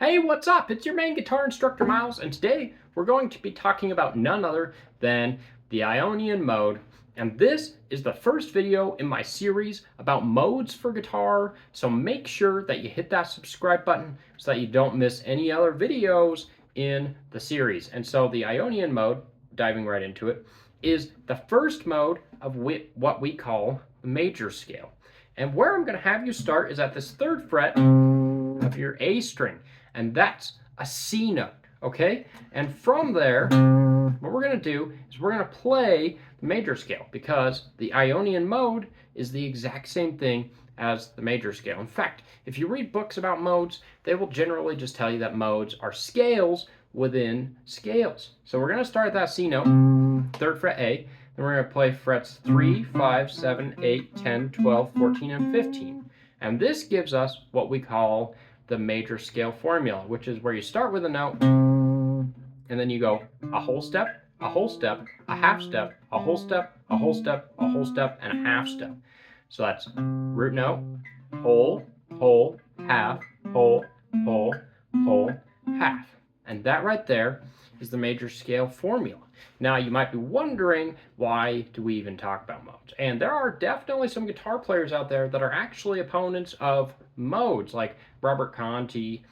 Hey, what's up? It's your main guitar instructor, Miles, and today we're going to be talking about none other than the Ionian mode. And this is the first video in my series about modes for guitar, so make sure that you hit that subscribe button so that you don't miss any other videos in the series. And so the Ionian mode, diving right into it, is the first mode of what we call the major scale. And where I'm going to have you start is at this third fret of your A string, and that's a C note, okay? And from there, what we're going to do is we're going to play the major scale because the Ionian mode is the exact same thing as the major scale. In fact, if you read books about modes, they will generally just tell you that modes are scales within scales. So we're going to start at that C note, third fret A, then we're going to play frets 3, 5, 7, 8, 10, 12, 14, and 15. And this gives us what we call the major scale formula, which is where you start with a note, and then you go a whole step, a whole step, a half step, a whole step, a whole step, a whole step, and a half step. So that's root note, whole, whole, half, whole, whole, whole, half. And that right there is the major scale formula. Now you might be wondering, why do we even talk about modes? And there are definitely some guitar players out there that are actually opponents of modes, like Robert Conti,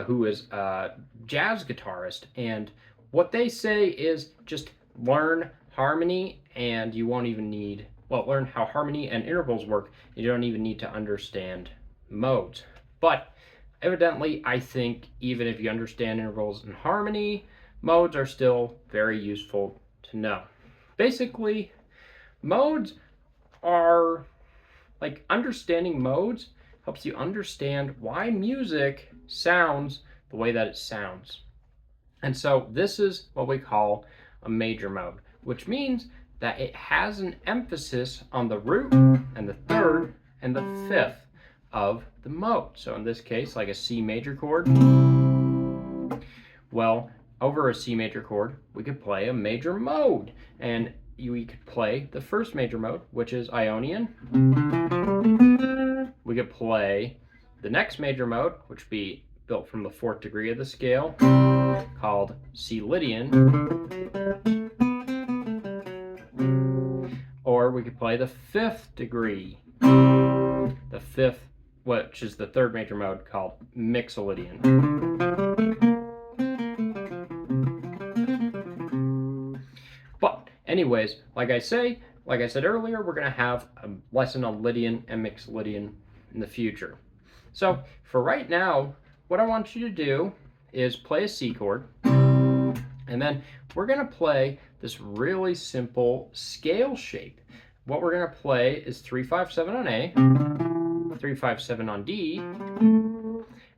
who is a jazz guitarist. And what they say is just learn harmony and you won't even need, well, learn how harmony and intervals work. You don't even need to understand modes. But evidently, I think even if you understand intervals and harmony, modes are still very useful to know. Basically, modes are like understanding modes helps you understand why music sounds the way that it sounds. And so this is what we call a major mode, which means that it has an emphasis on the root and the third and the fifth of the mode. So in this case, like a C major chord, well, over a C major chord, we could play a major mode. And we could play the first major mode, which is Ionian. We could play the next major mode, which would be built from the fourth degree of the scale, called C Lydian. Or we could play the fifth degree, the fifth, which is the third major mode, called Mixolydian. But anyways, like I said earlier, we're going to have a lesson on Lydian and Mixolydian in the future. So for right now, what I want you to do is play a C chord, and then we're going to play this really simple scale shape. What we're going to play is 3, 5, 7 on A, 3, 5, 7 on D,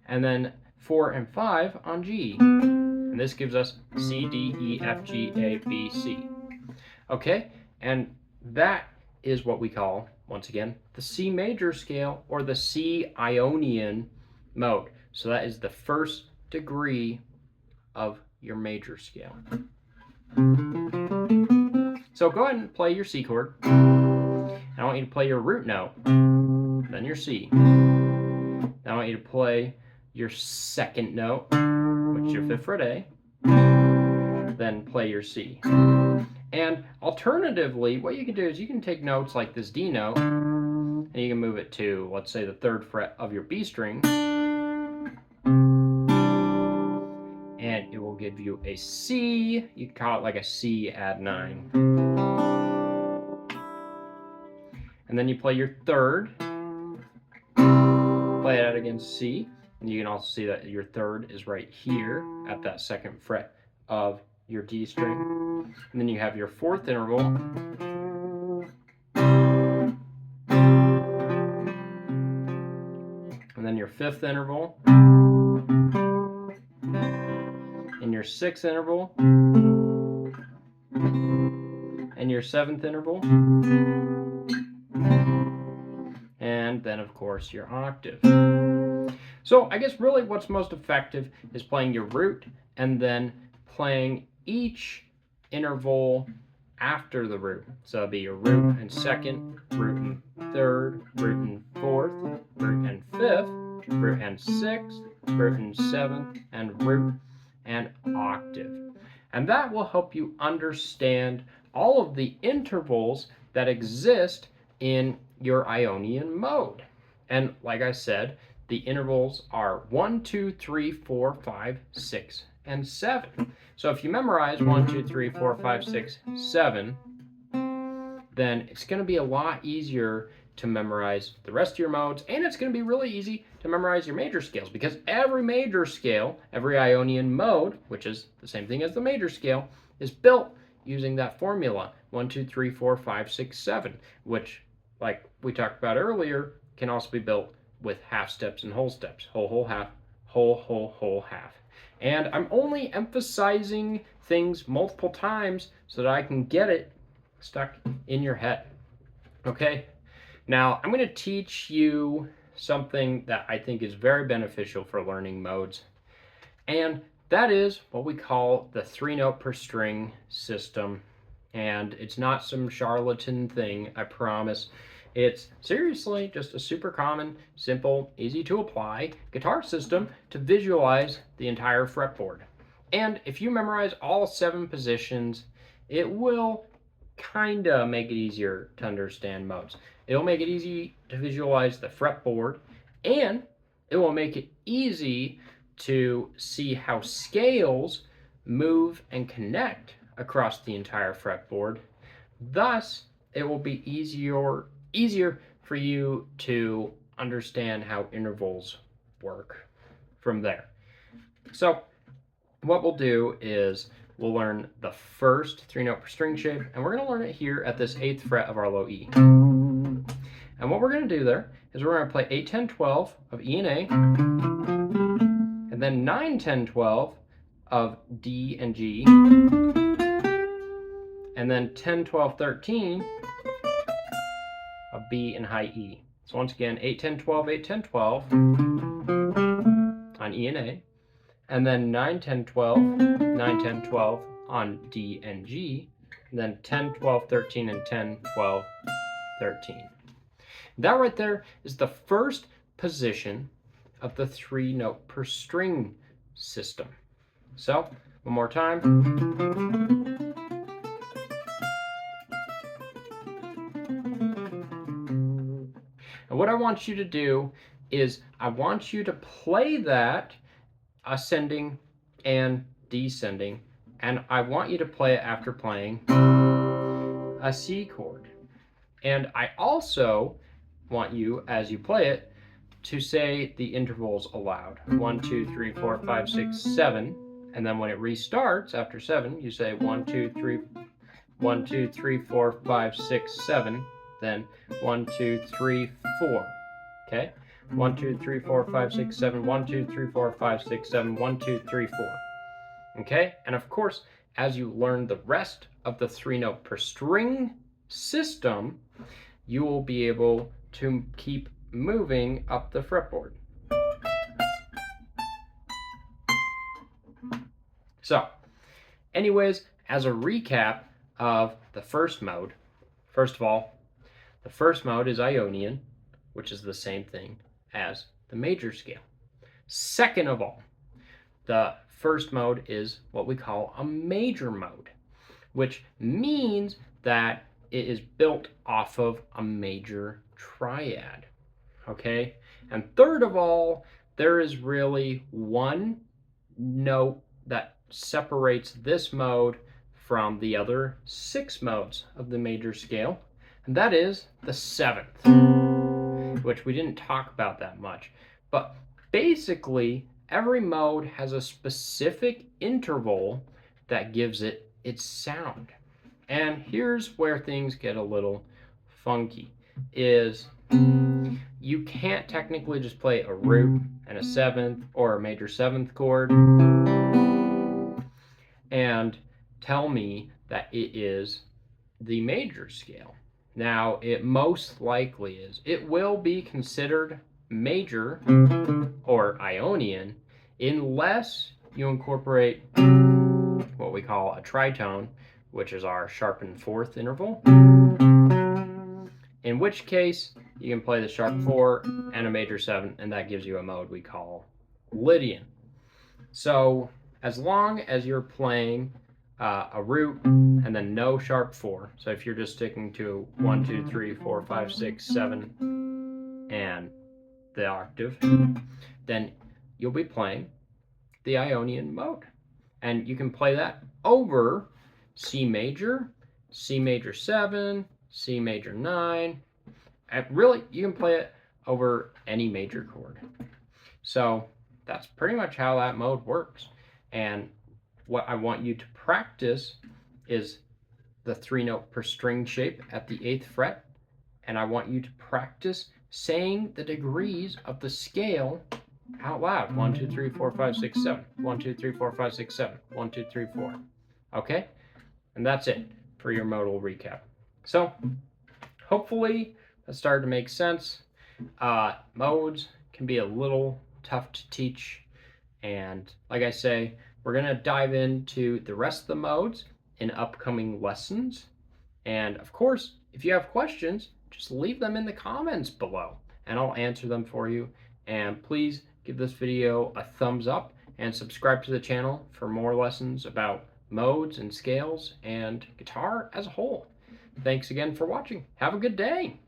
and then 4 and 5 on G. And this gives us C, D, E, F, G, A, B, C. Okay, and that is what we call, once again, the C major scale or the C Ionian mode. So that is the first degree of your major scale. So go ahead and play your C chord. I want you to play your root note, then your C. Now I want you to play your second note, which is your fifth fret A, then play your C. And alternatively, what you can do is you can take notes like this D note, and you can move it to, let's say, the third fret of your B string, and it will give you a C. You can call it like a C add 9. And then you play your third, play it out against C, and you can also see that your third is right here at that second fret of your D string. And then you have your fourth interval, and then your fifth interval, and your sixth interval, and your seventh interval, and then of course your octave. So I guess really what's most effective is playing your root and then playing each interval after the root. So it'll be your root and second, root and third, root and fourth, root and fifth, root and sixth, root and seventh, and root and octave. And that will help you understand all of the intervals that exist in your Ionian mode. And like I said, the intervals are 1, 2, 3, 4, 5, 6, and 7. So if you memorize 1, 2, 3, 4, 5, 6, 7, then it's going to be a lot easier to memorize the rest of your modes, and it's going to be really easy to memorize your major scales, because every major scale, every Ionian mode, which is the same thing as the major scale, is built using that formula 1, 2, 3, 4, 5, 6, 7, which, like we talked about earlier, can also be built with half steps and whole steps. Whole, whole, half, whole, whole, whole, half. And I'm only emphasizing things multiple times so that I can get it stuck in your head. Okay? Now, I'm going to teach you something that I think is very beneficial for learning modes, and that is what we call the 3-note per string system. And it's not some charlatan thing, I promise. It's seriously just a super common, simple, easy to apply guitar system to visualize the entire fretboard. And if you memorize all 7 positions, it will kind of make it easier to understand modes. It'll make it easy to visualize the fretboard, and it will make it easy to see how scales move and connect across the entire fretboard. Thus, it will be easier for you to understand how intervals work from there. So what we'll do is we'll learn the first 3-note per string shape, and we're going to learn it here at this 8th fret of our low E. And what we're going to do there is we're going to play 8, 10, 12 of E and A, and then 9, 10, 12 of D and G, and then 10, 12, 13 of B and high E. So once again, 8, 10, 12, 8, 10, 12 on E and A, and then 9, 10, 12, 9, 10, 12 on D and G, and then 10, 12, 13, and 10, 12, 13. That right there is the first position of the 3-note per string system. So, one more time. And what I want you to do is I want you to play that ascending and descending, and I want you to play it after playing a C chord. And I also want you, as you play it, to say the intervals aloud. 1, 2, 3, 4, 5, 6, 7. And then when it restarts after 7, you say 1, 2, 3, 1, 2, 3, 4, 5, 6, 7. Then 1, 2, 3, 4. Okay? 1, 2, 3, 4, 5, 6, 7. 1, 2, 3, 4, 5, 6, 7. 1, 2, 3, 4. Okay? And of course, as you learn the rest of the 3-note per string system, you will be able to keep moving up the fretboard. So, anyways, as a recap of the first mode, first of all, the first mode is Ionian, which is the same thing as the major scale. Second of all, the first mode is what we call a major mode, which means that it is built off of a major triad, okay? And third of all, there is really one note that separates this mode from the other 6 modes of the major scale, and that is the 7th, which we didn't talk about that much. But basically, every mode has a specific interval that gives it its sound. And here's where things get a little funky, is you can't technically just play a root and a 7th or a major 7th chord and tell me that it is the major scale. Now, it most likely is. It will be considered major or Ionian unless you incorporate what we call a tritone, which is our sharpened 4th interval, in which case you can play the sharp 4 and a major 7, and that gives you a mode we call Lydian. So as long as you're playing a root and then no sharp 4, so if you're just sticking to 1, 2, 3, 4, 5, 6, 7, and the octave, then you'll be playing the Ionian mode. And you can play that over C major 7, C major 9. And really, you can play it over any major chord. So that's pretty much how that mode works. And what I want you to practice is the 3-note per string shape at the 8th fret. And I want you to practice saying the degrees of the scale out loud. 1, 2, 3, 4, 5, 6, 7. 1, 2, 3, 4, 5, 6, 7. 1, 2, 3, 4. Okay? And that's it for your modal recap. So hopefully that started to make sense. Modes can be a little tough to teach. And like I say, we're going to dive into the rest of the modes in upcoming lessons. And of course, if you have questions, just leave them in the comments below and I'll answer them for you. And please give this video a thumbs up and subscribe to the channel for more lessons about modes and scales and guitar as a whole. Thanks again for watching. Have a good day.